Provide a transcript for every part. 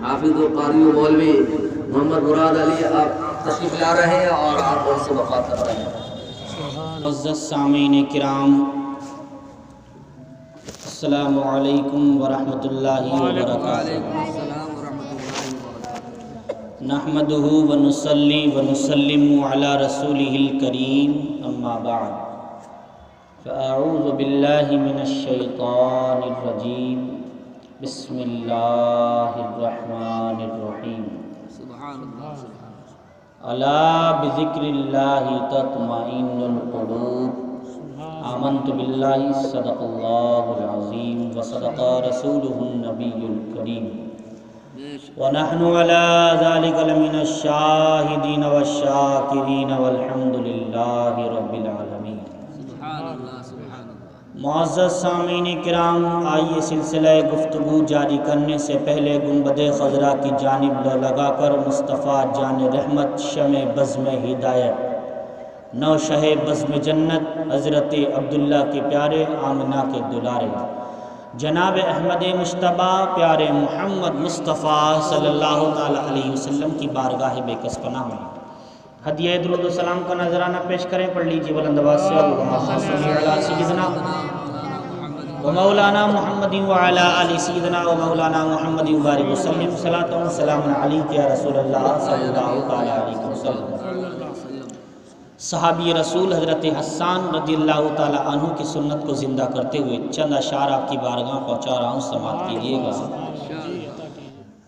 حافظ و قاری و مولوی محمد مراد علی آپ تشریف لا رہے ہیں اور آپ ان سے مخاطب رہے ہیں۔ معزز سامعین کرام، السلام علیکم ورحمۃ اللہ وبرکاتہ۔ نحمدہ ونصلی ونسلم علی رسولہ الکریم، اما بعد فاعوذ باللہ من الشیطان الرجیم، بسم اللہ الرحمن الرحیم۔ الا بذکر اللہ تطمئن القلوب، آمنت باللہ صدق اللہ العظیم وصدق رسولہ النبی الکریم، ونحن على ذلك لمن الشاہدین والشاکرین والحمد للہ رب العالمین۔ معزز سامعین کرام، آئیے سلسلہ گفتگو جاری کرنے سے پہلے گنبد خضرا کی جانب لگا کر مصطفیٰ جان رحمت شمع بزم ہدایت نو شہ بزم جنت حضرت عبداللہ کے پیارے آمنہ کے دلارے جناب احمد مجتبیٰ پیارے محمد مصطفیٰ صلی اللہ تعالیٰ علیہ وسلم کی بارگاہ بے کس پناہ میں ہدیہ درود و سلام کا نذرانہ پیش کریں۔ پڑھ لیجیے بلند آواز سے، اللہم صلی علی سیدنا و مولانا محمد وعلی آل سیدنا و مولانا محمد وبارک وسلم، صلاۃ و سلام علیک یا رسول اللہ صلی اللہ تعالیٰ علیہ وسلم۔ صحابی رسول حضرت حسان رضی اللہ تعالیٰ عنہ کی سنت کو زندہ کرتے ہوئے چند اشعار آپ کی بارگاہ پہنچا رہا ہوں، سماعت کیجیے گا۔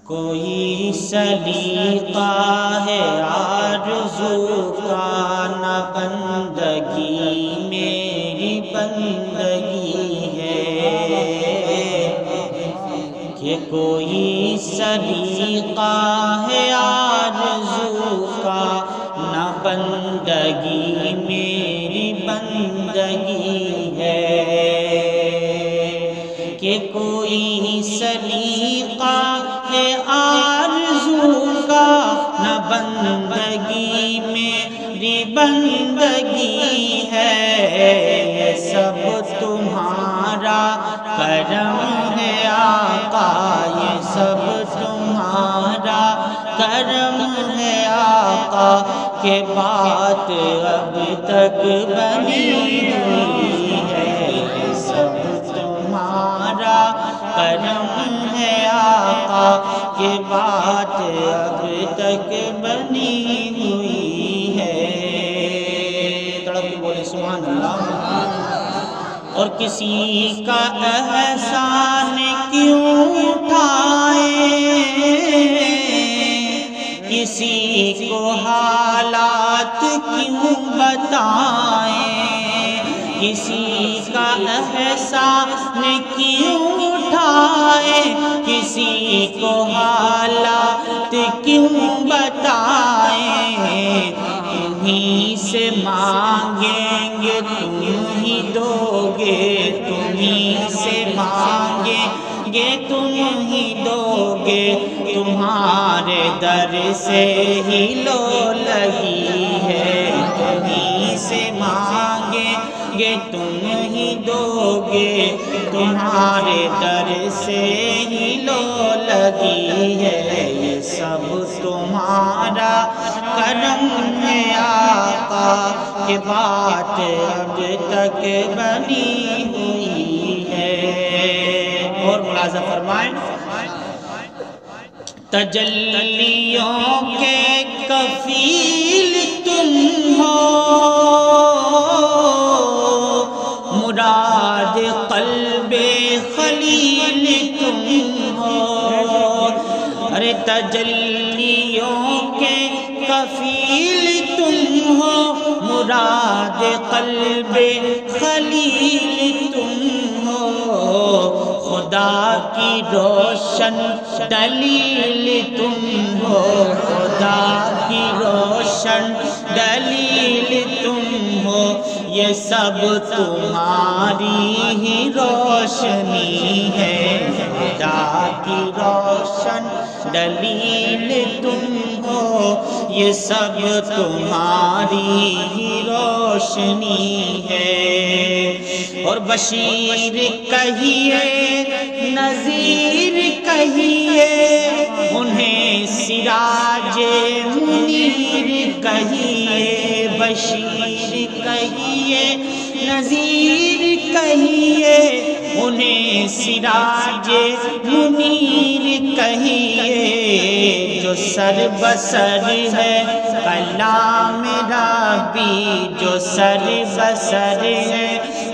کوئی سلیقہ ہے آرزو کا نہ بندگی میری بندگی ہے، کہ کوئی سلیقہ ہے آرزو کا نہ بندگی میری بندگی ہے، کہ کوئی سلیقہ ہے آرزو کا نہ بندگی میری بندگی ہے، سب تمہارا کرم ہے آقا، یہ سب تمہارا کرم ہے آقا، کہ بات اب تک بنی ہوئی ہے، یہ سب تمہارا کرم ہے آقا، کہ بات اب تک بنی ہوئی ہے۔ تڑپ کے بولے سبحان اللہ۔ اور کسی کا احسان کیوں اٹھائیں، کسی کو حالات کیوں بتائیں، کسی کا احسان کیوں اٹھائیں، کسی کو حالات کیوں بتائیں، تمہیں سے مانگیں گے تم ہی دو گے، تمہیں سے مانگیں گے تم ہی دو گے، تمہارے در سے ہی لو لگی ہے، تمہیں سے مانگیں گے تم ہی دو گے، تمہارے در سے ہی لو لگی ہے، یہ سب تمہارا کرم ہے آقا، کہ بات اب تک بنی ہوئی ہے۔ اور ملاحظہ فرمائیں، تجلیوں کے کفیل تم ہو، مراد قلب خلیل تم ہو، ارے تجلیوں کے کفیل تم ہو، مراد قلب خلیل تم ہو، خدا کی روشن دلیل تم ہو، خدا کی روشن دلیل تم ہو، یہ سب تمہاری ہی روشنی ہے، خدا کی روشن دلیل تم ہو، یہ سب تمہاری ہی روشنی ہے۔ اور بشیر کہیے نذیر کہیے، سراج منیر کہیے، بشیر کہیے، نذیر کہیے، انہیں سراج منیر کہیے، جو سر بسر ہے کلام ربی، جو سر بسر ہے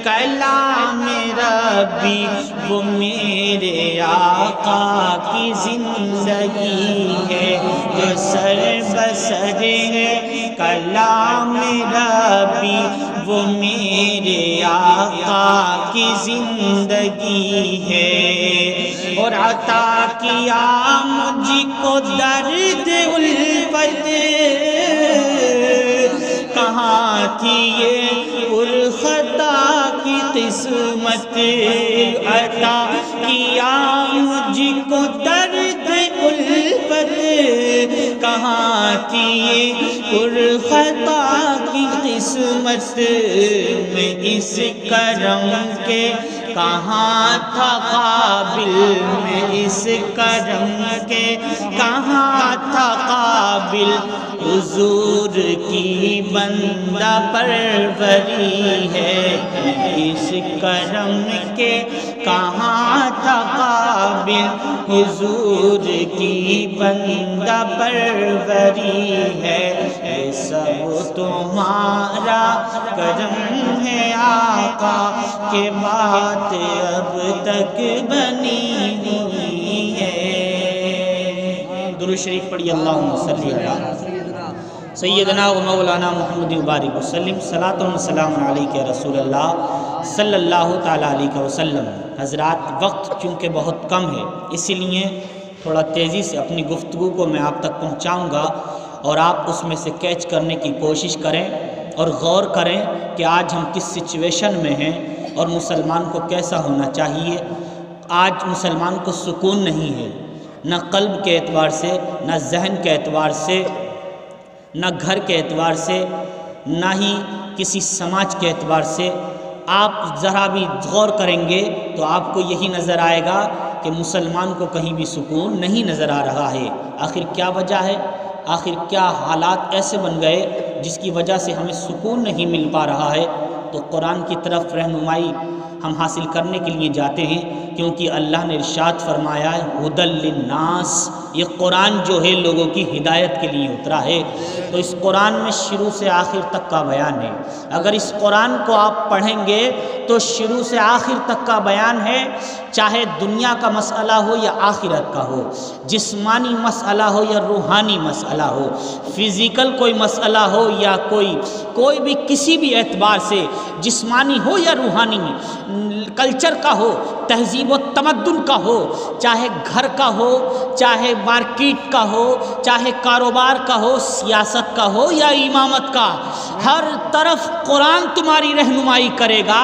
کلام ربی، وہ میرے آقا کی زندگی ہے، جو سر بسر ہے کلام ربی، وہ میرے آقا کی زندگی ہے۔ اور عطا کیا مجھ کو درد الفت، کہاں تھی یہ پرخطا کی قسمت، عطا کیا مجھ کو درد الفت، کہاں تھی یہ پرخطا کی قسمت، میں اس کرم کے کہاں تھا قابل، میں اس کرم کے کہاں تھا قابل، حضور کی بندہ پروری ہے، اس کرم کے کہاں تھا قابل، حضور کی بندہ پروری ہے، یہ سب تمہارا کرم ہے آقا، کہ بات اب تک بنی ہوئی ہے۔ درود شریف پڑھی، اللہم صلی علی سیدنا و مولانا محمد مبارک وسلم، صلاۃ و سلام علیک رسول اللہ صلی اللہ تعالیٰ علیہ وسلم۔ حضرات، وقت چونکہ بہت کم ہے، اسی لیے تھوڑا تیزی سے اپنی گفتگو کو میں آپ تک پہنچاؤں گا، اور آپ اس میں سے کیچ کرنے کی کوشش کریں اور غور کریں کہ آج ہم کس سچویشن میں ہیں اور مسلمان کو کیسا ہونا چاہیے۔ آج مسلمان کو سکون نہیں ہے، نہ قلب کے اعتبار سے، نہ ذہن کے اعتبار سے، نہ گھر کے اعتبار سے، نہ ہی کسی سماج کے اعتبار سے۔ آپ ذرا بھی غور کریں گے تو آپ کو یہی نظر آئے گا کہ مسلمان کو کہیں بھی سکون نہیں نظر آ رہا ہے۔ آخر کیا وجہ ہے؟ آخر کیا حالات ایسے بن گئے جس کی وجہ سے ہمیں سکون نہیں مل پا رہا ہے؟ تو قرآن کی طرف رہنمائی ہم حاصل کرنے کے لیے جاتے ہیں، کیونکہ اللہ نے ارشاد فرمایا ہے ھدی للناس، یہ قرآن جو ہے لوگوں کی ہدایت کے لیے اترا ہے۔ تو اس قرآن میں شروع سے آخر تک کا بیان ہے۔ اگر اس قرآن کو آپ پڑھیں گے تو شروع سے آخر تک کا بیان ہے، چاہے دنیا کا مسئلہ ہو یا آخرت کا ہو، جسمانی مسئلہ ہو یا روحانی مسئلہ ہو، فزیکل کوئی مسئلہ ہو یا کوئی بھی کسی بھی اعتبار سے، جسمانی ہو یا روحانی، کلچر کا ہو، تہذیب و تمدن کا ہو، چاہے گھر کا ہو، چاہے مارکیٹ کا ہو، چاہے کاروبار کا ہو، سیاست کا ہو یا امامت کا، ہر طرف قرآن تمہاری رہنمائی کرے گا،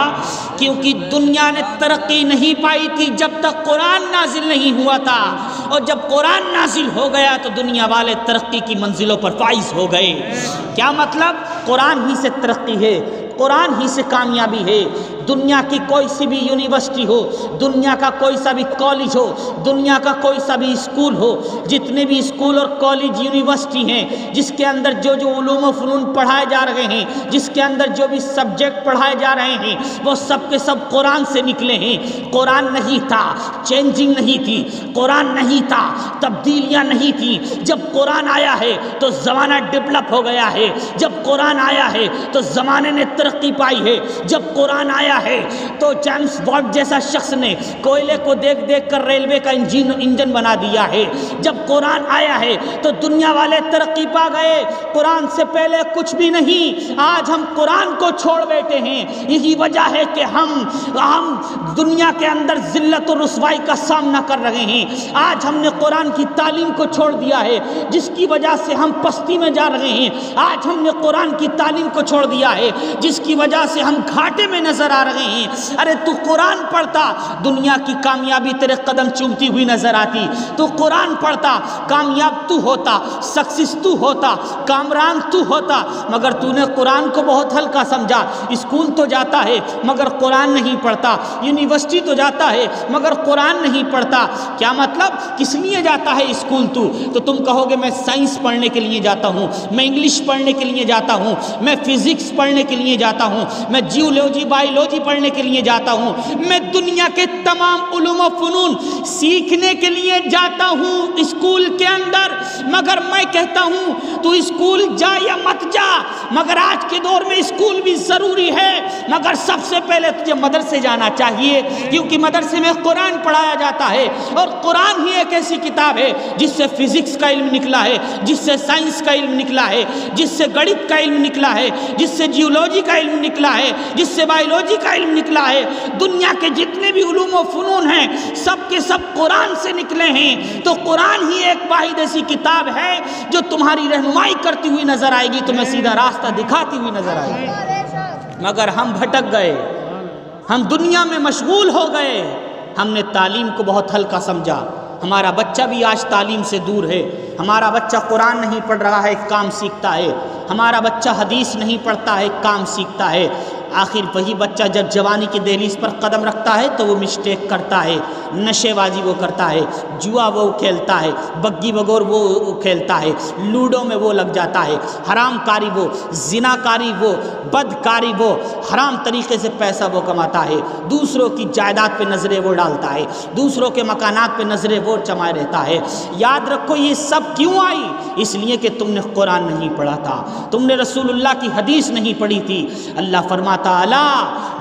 کیونکہ دنیا نے ترقی نہیں پائی تھی جب تک قرآن نازل نہیں ہوا تھا، اور جب قرآن نازل ہو گیا تو دنیا والے ترقی کی منزلوں پر فائز ہو گئے۔ کیا مطلب؟ قرآن ہی سے ترقی ہے، قرآن ہی سے کامیابی ہے۔ دنیا کی کوئی سی بھی یونیورسٹی ہو، دنیا کا کوئی سا بھی کالج ہو، دنیا کا کوئی سا بھی اسکول ہو، جتنے بھی اسکول اور کالج یونیورسٹی ہیں، جس کے اندر جو علوم و فنون پڑھائے جا رہے ہیں، جس کے اندر جو بھی سبجیکٹ پڑھائے جا رہے ہیں، وہ سب کے سب قرآن سے نکلے ہیں۔ قرآن نہیں تھا، چینجنگ نہیں تھی، قرآن نہیں تھا، تبدیلیاں نہیں تھیں۔ جب قرآن آیا ہے تو زمانہ ڈیولپ ہو گیا ہے، جب قرآن آیا ہے تو زمانے نے ترقی پائی ہے، جب قرآن آیا ہے تو جیمس بانڈ جیسا شخص نے کوئلے کو دیکھ دیکھ کر ریلوے کا انجن بنا دیا ہے۔ جب قرآن آیا ہے تو دنیا والے ترقی پا گئے، قرآن سے پہلے کچھ بھی نہیں۔ آج ہم قرآن کو چھوڑ بیٹھے ہیں، یہی وجہ ہے کہ ہم دنیا کے اندر ذلت و رسوائی کا سامنا کر رہے ہیں۔ آج ہم نے قرآن کی تعلیم کو چھوڑ دیا ہے، جس کی وجہ سے ہم پستی میں جا رہے ہیں۔ آج ہم نے قرآن کی تعلیم کو چھوڑ دیا ہے، جس جس کی وجہ سے ہم گھاٹے میں نظر آ رہے ہیں۔ ارے تو قرآن پڑھتا، دنیا کی کامیابی تیرے قدم چومتی ہوئی نظر آتی۔ تو قرآن پڑھتا، کامیاب تو ہوتا، سکسیس تو ہوتا، کامران تو ہوتا، مگر تو نے قرآن کو بہت ہلکا سمجھا۔ اسکول تو جاتا ہے مگر قرآن نہیں پڑھتا، یونیورسٹی تو جاتا ہے مگر قرآن نہیں پڑھتا۔ کیا مطلب؟ کس لیے جاتا ہے اسکول تو تم کہو گے میں سائنس پڑھنے کے لیے جاتا ہوں، میں انگلش پڑھنے کے لیے جاتا ہوں، میں فزکس پڑھنے کے لیے جاتا ہوں، میں جیولوجی بائیولوجی پڑھنے کے لیے جاتا ہوں، میں دنیا کے تمام علوم و فنون سیکھنے کے لیے جاتا ہوں اسکول کے اندر۔ مگر میں کہتا ہوں تو اسکول جا یا مت جا، مگر آج کے دور میں اسکول بھی ضروری ہے، مگر سب سے پہلے تجھے مدرسے جانا چاہیے، کیونکہ مدرسے میں قرآن پڑھایا جاتا ہے، اور قرآن ہی ایک ایسی کتاب ہے جس سے فزکس کا علم نکلا ہے، جس سے سائنس کا علم نکلا ہے، جس سے گڑت کا علم نکلا ہے، جس سے جیولوجی کا علم نکلا ہے، جس سے بائیولوجی کا علم نکلا ہے۔ دنیا کے جتنے بھی علوم و فنون ہیں سب کے سب قرآن سے نکلے ہیں۔ تو قرآن ہی ایک واحد ایسی کتاب ہے جو تمہاری رہنمائی کرتی ہوئی نظر آئے گی، تمہیں سیدھا راستہ دکھاتی ہوئی نظر آئے گی۔ مگر ہم بھٹک گئے، ہم دنیا میں مشغول ہو گئے، ہم نے تعلیم کو بہت ہلکا سمجھا۔ ہمارا بچہ بھی آج تعلیم سے دور ہے، ہمارا بچہ قرآن نہیں پڑھ رہا ہے، کام سیکھتا ہے، ہمارا بچہ حدیث نہیں پڑھتا ہے، کام سیکھتا ہے۔ آخر وہی بچہ جب جوانی کی دہلیز پر قدم رکھتا ہے تو وہ مسٹیک کرتا ہے، نشے بازی وہ کرتا ہے، جوا وہ کھیلتا ہے، بگی بگور وہ کھیلتا ہے، لوڈو میں وہ لگ جاتا ہے، حرام کاری وہ، زنا کاری وہ، بدکاری وہ، حرام طریقے سے پیسہ وہ کماتا ہے، دوسروں کی جائیداد پہ نظریں وہ ڈالتا ہے، دوسروں کے مکانات پہ نظریں وہ جمائے رہتا ہے۔ یاد رکھو یہ سب کیوں آئی؟ اس لیے کہ تم نے قرآن نہیں پڑھا تھا، تم نے رسول اللہ کی حدیث نہیں پڑھی تھی۔ اللہ فرماتا الا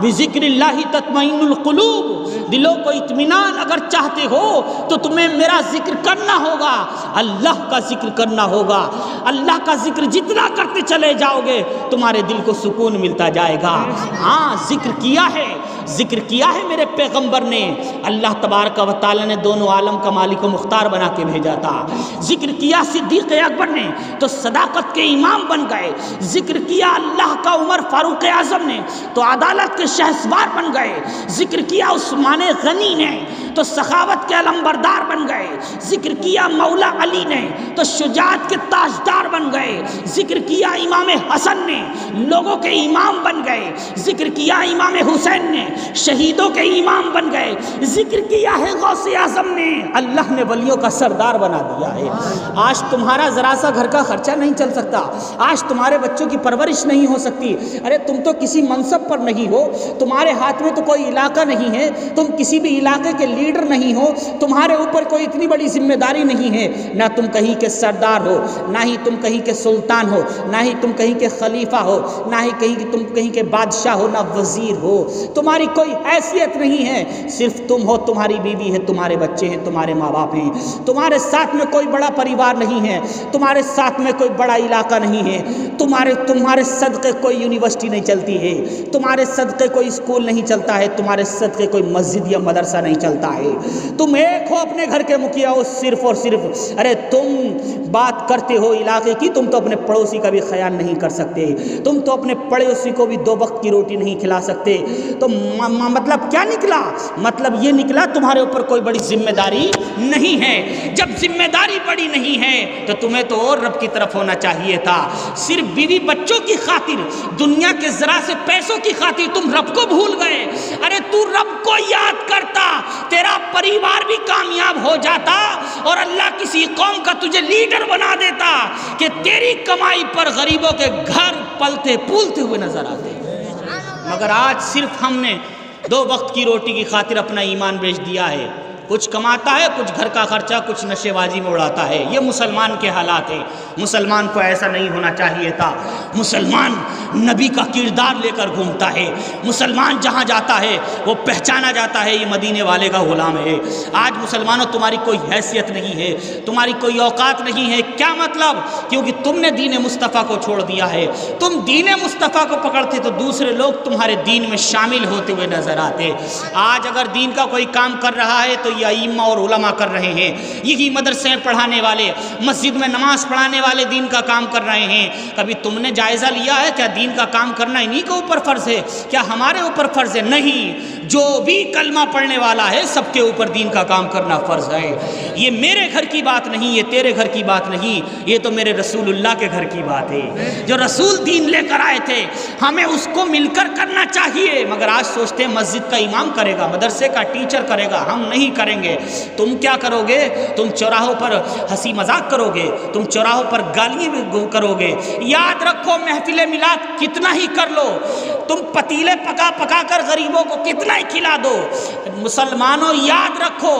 بذکر اللہ تطمئن القلوب، دلوں کو اطمینان اگر چاہتے ہو تو تمہیں میرا ذکر کرنا ہوگا، اللہ کا ذکر کرنا ہوگا۔ اللہ کا ذکر جتنا کرتے چلے جاؤ گے تمہارے دل کو سکون ملتا جائے گا۔ ہاں ذکر کیا ہے، ذکر کیا ہے میرے پیغمبر نے، اللہ تبارک و تعالی نے دونوں عالم کا مالک و مختار بنا کے بھیجا تھا۔ ذکر کیا صدیق اکبر نے تو صداقت کے امام بن گئے، ذکر کیا اللہ کا عمر فاروق اعظم نے تو عدالت کے شہسوار بن گئے، ذکر کیا عثمان غنی نے تو سخاوت کے علمبردار بن گئے، ذکر کیا مولا علی نے تو شجاعت کے تاجدار بن گئے، ذکر کیا امام حسن نے لوگوں کے امام بن گئے، ذکر کیا امام حسین نے شہیدوں کے امام بن گئے، ذکر کیا ہے غوث اعظم نے، اللہ نے ولیوں کا سردار بنا دیا ہے۔ آج تمہارا ذرا سا گھر کا خرچہ نہیں چل سکتا، آج تمہارے بچوں کی پرورش نہیں ہو سکتی۔ ارے تم تو کسی منصب پر نہیں ہو، تمہارے ہاتھ میں تو کوئی علاقہ نہیں ہے، تم کسی بھی علاقے کے لیڈر نہیں ہو، تمہارے اوپر کوئی اتنی بڑی ذمہ داری نہیں ہے، نہ تم کہیں کے سردار ہو، نہ ہی تم کہیں کے سلطان ہو، نہ ہی تم کہیں کے خلیفہ ہو، نہ ہی تم کہیں کے بادشاہ ہو، نہ وزیر ہو، تمہاری کوئی حیثیت نہیں ہے، صرف تم ہو، تمہاری بیوی ہے، تمہارے بچے ہیں، تمہارے ماں باپ ہیں، تمہارے ساتھ میں کوئی بڑا پریوار نہیں ہے، تمہارے ساتھ میں کوئی بڑا علاقہ نہیں ہے، تمہارے صدقے کوئی یونیورسٹی نہیں چلتی ہے، تمہارے صدقے کوئی اسکول نہیں چلتا ہے، تمہارے صدقے کوئی مسجد یا مدرسہ نہیں چلتا ہے، تم ایک ہو اپنے گھر کے مکھیا ہو صرف اور صرف۔ ارے تم بات کرتے ہو علاقے کی، تم تو اپنے پڑوسی کا بھی خیال نہیں کر سکتے، تم تو اپنے پڑوسی کو بھی 2 وقت کی روٹی نہیں کھلا سکتے، تو مطلب کیا نکلا؟ مطلب یہ نکلا تمہارے اوپر کوئی بڑی ذمہ داری نہیں ہے۔ جب ذمہ داری بڑی نہیں ہے تو تمہیں تو اور رب کی طرف ہونا چاہیے تھا، صرف بیوی بچوں کی خاطر، دنیا کے ذرا سے پیسوں کی خاطر تم رب کو بھول گئے۔ ارے تو رب کو یاد کرتا، تیرا پریوار بھی کامیاب ہو جاتا اور اللہ کسی قوم کا تجھے لیڈر بنا دیتا کہ تیری کمائی پر غریبوں کے گھر پلتے پھولتے ہوئے نظر آتے۔ مگر آج صرف ہم نے 2 وقت کی روٹی کی خاطر اپنا ایمان بیچ دیا ہے، کچھ کماتا ہے، کچھ گھر کا خرچہ، کچھ نشے بازی میں اڑاتا ہے۔ یہ مسلمان کے حالات ہیں۔ مسلمان کو ایسا نہیں ہونا چاہیے تھا۔ مسلمان نبی کا کردار لے کر گھومتا ہے، مسلمان جہاں جاتا ہے وہ پہچانا جاتا ہے یہ مدینے والے کا غلام ہے۔ آج مسلمانوں تمہاری کوئی حیثیت نہیں ہے، تمہاری کوئی اوقات نہیں ہے۔ کیا مطلب؟ کیونکہ تم نے دین مصطفیٰ کو چھوڑ دیا ہے۔ تم دین مصطفیٰ کو پکڑتے تو دوسرے لوگ تمہارے دین میں شامل ہوتے ہوئے نظر آتے۔ آج اگر دین کا کوئی کام کر رہا ہے تو یہ ائمہ اور علماء کر رہے ہیں، یہی مدرسے پڑھانے والے، مسجد میں نماز پڑھانے والے دین کا کام کر رہے ہیں۔ کبھی تم نے جائزہ لیا ہے کیا دین کا کام کرنا انہی کے اوپر فرض ہے؟ کیا ہمارے اوپر فرض ہے؟ نہیں، جو بھی کلمہ پڑھنے والا ہے سب کے اوپر دین کا کام کرنا فرض ہے۔ یہ میرے گھر کی بات نہیں، یہ تیرے گھر کی بات نہیں، یہ تو میرے رسول اللہ کے گھر کی بات ہے۔ جو رسول دین لے کر آئے تھے ہمیں اس کو مل کر کرنا چاہیے، مگر آج سوچتے ہیں مسجد کا امام کرے گا، مدرسے کا ٹیچر کرے گا، ہم نہیں کریں گے۔ تم کیا کرو گے؟ تم چوراہوں پر ہنسی مذاق کرو گے، تم چوراہوں پر گالیاں کرو گے۔ یاد رکھو محفل میلاد کتنا ہی کر لو، تم پتیلے پکا پکا کر غریبوں کو کتنا ہی کھلا دو، مسلمانوں یاد رکھو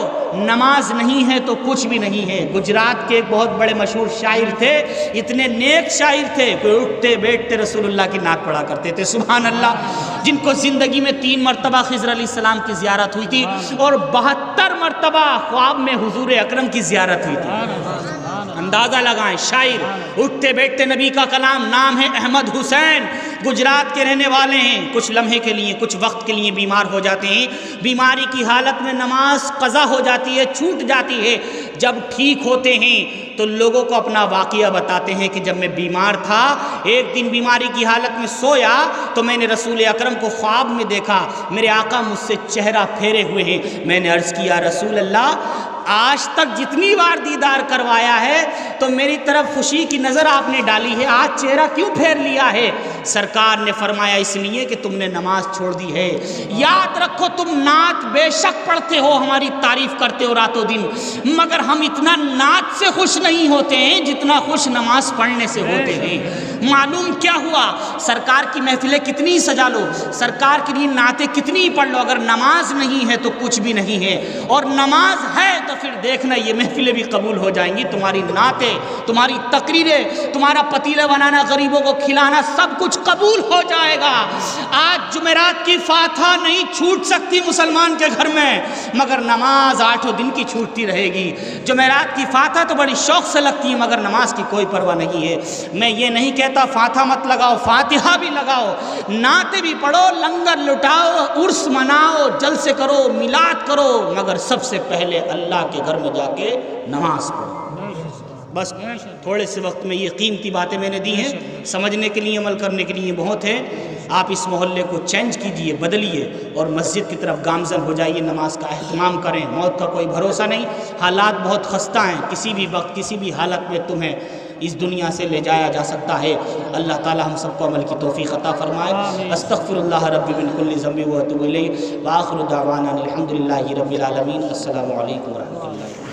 نماز نہیں ہے تو کچھ بھی نہیں ہے۔ گجرات کے ایک بہت بڑے مشہور شاعر تھے، اتنے نیک شاعر تھے کہ اٹھتے بیٹھتے رسول اللہ کی نعت پڑھا کرتے تھے، سبحان اللہ، جن کو زندگی میں 3 مرتبہ خضر علیہ السلام کی زیارت ہوئی تھی اور 72 مرتبہ خواب میں حضور اکرم کی زیارت ہوئی تھی۔ اندازہ لگائیں، شاعر اٹھتے بیٹھتے نبی کا کلام، نام ہے احمد حسین، گجرات کے رہنے والے ہیں، کچھ لمحے کے لیے کچھ وقت کے لیے بیمار ہو جاتے ہیں، بیماری کی حالت میں نماز قضا ہو جاتی ہے، چھوٹ جاتی ہے۔ جب ٹھیک ہوتے ہیں تو لوگوں کو اپنا واقعہ بتاتے ہیں کہ جب میں بیمار تھا ایک دن بیماری کی حالت میں سویا تو میں نے رسول اکرم کو خواب میں دیکھا، میرے آقا مجھ سے چہرہ پھیرے ہوئے ہیں۔ میں نے عرض کیا رسول اللہ آج تک جتنی بار دیدار کروایا ہے تو میری طرف خوشی کی نظر آپ نے ڈالی ہے، آج چہرہ کیوں پھیر لیا ہے؟ سرکار نے فرمایا اس لیے کہ تم نے نماز چھوڑ دی ہے۔ یاد رکھو تم نعت بے شک پڑھتے ہو، ہماری تعریف کرتے ہو راتوں دن، مگر ہم اتنا نعت سے خوش نہیں ہوتے ہیں جتنا خوش نماز پڑھنے سے ہوتے ہیں۔ معلوم کیا ہوا؟ سرکار کی محفلیں کتنی سجا لو، سرکار کے لیے نعتیں کتنی پڑھ لو، اگر نماز نہیں ہے تو کچھ بھی نہیں ہے، اور نماز ہے تو پھر دیکھنا یہ محفلیں بھی قبول ہو جائیں گی، تمہاری نعتیں، تمہاری تقریریں، تمہارا پتیلے بنانا، غریبوں کو کھلانا، سب کچھ قبول ہو جائے گا۔ آج جمعرات کی فاتحہ نہیں چھوٹ سکتی مسلمان کے گھر میں، مگر نماز 8 دن کی چھوٹتی رہے گی۔ جمعرات کی فاتحہ تو بڑی شوق سے لگتی ہے مگر نماز کی کوئی پرواہ نہیں ہے۔ میں یہ نہیں کہتا فاتحہ مت لگاؤ، فاتحہ بھی لگاؤ، نعتیں بھی پڑھو، لنگر لٹاؤ، عرس مناؤ، جلسے کرو، میلاد کرو، مگر سب سے پہلے اللہ کے گھر میں جا کے نماز پڑھو۔ بس تھوڑے سے وقت میں یہ قیمتی باتیں میں نے دی ہیں، سمجھنے کے لیے عمل کرنے کے لیے بہت ہیں۔ آپ اس محلے کو چینج کیجئے، بدلیے اور مسجد کی طرف گامزن ہو جائیے، نماز کا اہتمام کریں۔ موت کا کوئی بھروسہ نہیں، حالات بہت خستہ ہیں، کسی بھی وقت کسی بھی حالت میں تمہیں اس دنیا سے لے جایا جا سکتا ہے۔ اللہ تعالی ہم سب کو عمل کی توفیق عطا فرمائے۔ استغفر اللہ ربی من کل ذنب و اتوب الیہ، وآخر دعوانا الحمد للہ رب العالمین۔ السلام علیکم ورحمۃ اللہ۔